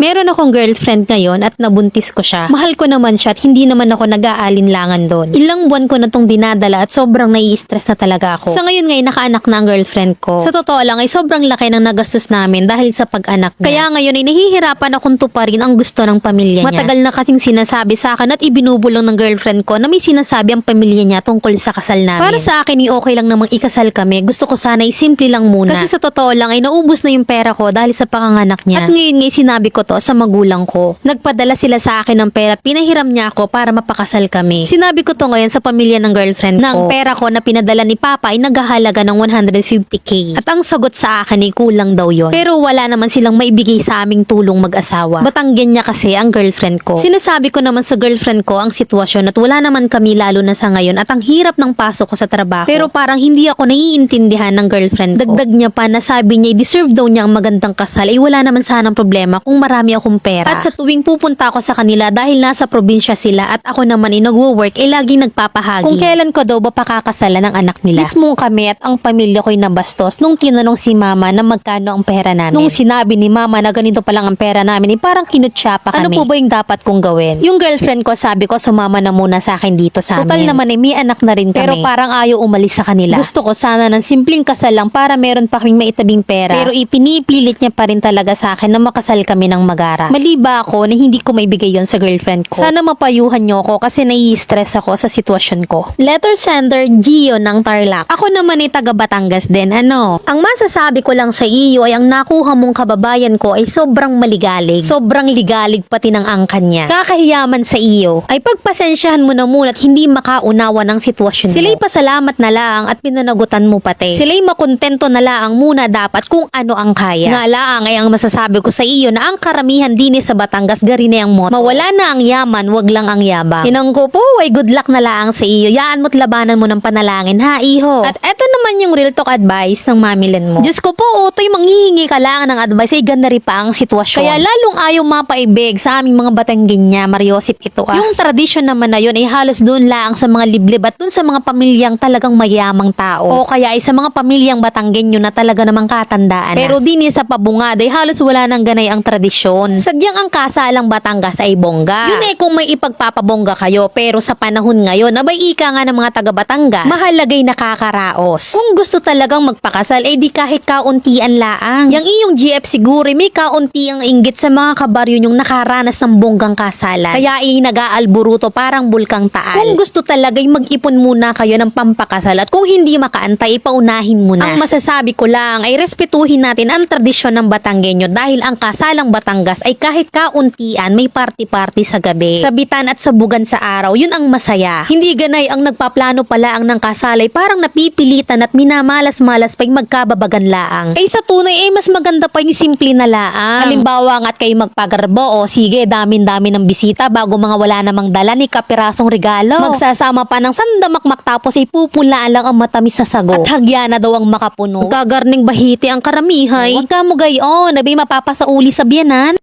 Meron akong girlfriend ngayon at nabuntis ko siya. Mahal ko naman siya at hindi naman ako nag-aalinlangan doon. Ilang buwan ko na tong dinadala at sobrang nai-stress na talaga ako. Sa ngayon ngayon nakaanak na ang girlfriend ko. Sa totoo lang ay sobrang laki ng nagastos namin dahil sa pag-anak niya. Kaya ngayon ay nahihirapan akong tuparin ang gusto ng pamilya niya. Matagal na kasing sinasabi sa akin at ibinubulong ng girlfriend ko na may sinasabi ang pamilya niya tungkol sa kasal namin. Para sa akin ay okay lang namang ikasal kami. Gusto ko sana ay simple lang muna. Kasi sa totoo lang ay naubos na yung pera ko dahil sa panganganak niya. At ngayon ngay sinabi ko to sa magulang ko. Nagpadala sila sa akin ng pera at pinahiram niya ako para mapakasal kami. Sinabi ko to ngayon sa pamilya ng girlfriend ko. Na ang pera ko na pinadala ni Papa ay naghahalaga ng 150k. At ang sagot sa akin ay kulang daw yon. Pero wala naman silang maibigay sa aming tulong mag-asawa. Batanggen niya kasi ang girlfriend ko. Sinasabi ko naman sa girlfriend ko ang sitwasyon at wala naman kami lalo na sa ngayon at ang hirap ng pasok ko sa trabaho. Pero parang hindi ako naiintindihan ng girlfriend ko. Dagdag niya pa na sabi niya deserve daw niya ang magandang kasal ay wala naman sanang problema kung marami akong pera. At sa tuwing pupunta ako sa kanila dahil nasa probinsya sila at ako naman ay nagwo-work ay laging nagpapahagi kung kailan ko daw ba pakakasalan ng anak nila. Mismo kami at ang pamilya ko'y nabastos nung tinanong si mama na magkano ang pera namin. Nung sinabi ni mama na ganito pa lang ang pera namin ay parang kinutya pa kami. Ano po ba yung dapat kong gawin? Yung girlfriend ko sabi ko sumama na muna sa akin dito sa amin. Total naman ay may anak na rin kami. Pero parang ayaw umalis sa kanila. Gusto ko sana ng simpleng kasal lang para meron pa kaming maitabing pera. Pero ipinipilit niya pa rin talaga sa akin na makasal kami ng magara. Mali ba ako na hindi ko maibigay yon sa girlfriend ko? Sana mapayuhan niyo ako kasi nai-stress ako sa sitwasyon ko. Letter sender Gio ng Tarlac. Ako naman ay taga Batangas din. Ang masasabi ko lang sa iyo ay ang nakuha mong kababayan ko ay sobrang maligalig. Sobrang ligalig pati ng angkan niya. Kakahiyaman sa iyo ay pagpasensyahan mo na muna at hindi makaunawa ng sitwasyon mo. Sila'y pasalamat na lang at pinanagutan mo pati. Sila'y makontento na lang muna dapat kung ano ang kaya. Nga lang ay ang masasabi ko sa iyo na ang karamihan din sa Batangas gari na ang motto. Mawala na ang yaman, wag lang ang yabang. Inang ko po ay good luck na lang sa iyo. Yaan mo't labanan mo ng panalangin ha iho. At eto naman yung real talk advice ng mamilen mo. Diyos ko po, utoy manghihingi ka lang ng advice ay ganda rin pa ang sitwasyon. Kaya lalong ayaw mapaibig sa aming mga Batangginya, Mariosip ito Yung tradisyon naman na yun ay halos doon lang sa mga liblib at doon sa mga pamilyang talagang mayamang tao. O kaya ay sa mga pamilyang Batanggenyo na talaga namang katandaan. Pero din sa pabungad ay halos wala nang ganay ang tradisyon. Sadyang ang kasalang Batangas ay bongga. Yun eh kung may ipagpapabongga kayo pero sa panahon ngayon abay ika nga ng mga taga Batangas mahalagay nakakaraos. Kung gusto talagang magpakasal eh di kahit kauntian laang. Yang iyong GF siguro may kaunti ang inggit sa mga kabaryo nyong nakaranas ng bonggang kasalan. Kaya nag-aalburuto parang bulkang Taal. Kung gusto talaga'y mag-ipon muna kayo ng pampakasal at kung hindi makaantay paunahin muna. Ang masasabi ko lang ay respetuhin natin ang tradisyon ng Batanggenyo dahil ang kasalang Batangas ay kahit kauntian may party-party sa gabi. Sa bitan at sabugan sa araw, yun ang masaya. Hindi ganay ang nagpaplano pala ang ng kasalay parang napipilitan at minamalas-malas pa'y magkababagan laang. Ay sa tunay ay mas maganda pa yung simple na laang. Halimbawa nga't kayo magpagarbo o sige damin-dami ng bisita bago mga wala namang dala ni kapirasong regalo. Magsasama pa ng sandamakmak tapos ay pupulaan lang ang matamis na sago. At hagya na daw ang makapuno. Gagarning bahiti ang karamihay. Huwag ka mo gayon, nabay mapapasauli sa biyanan.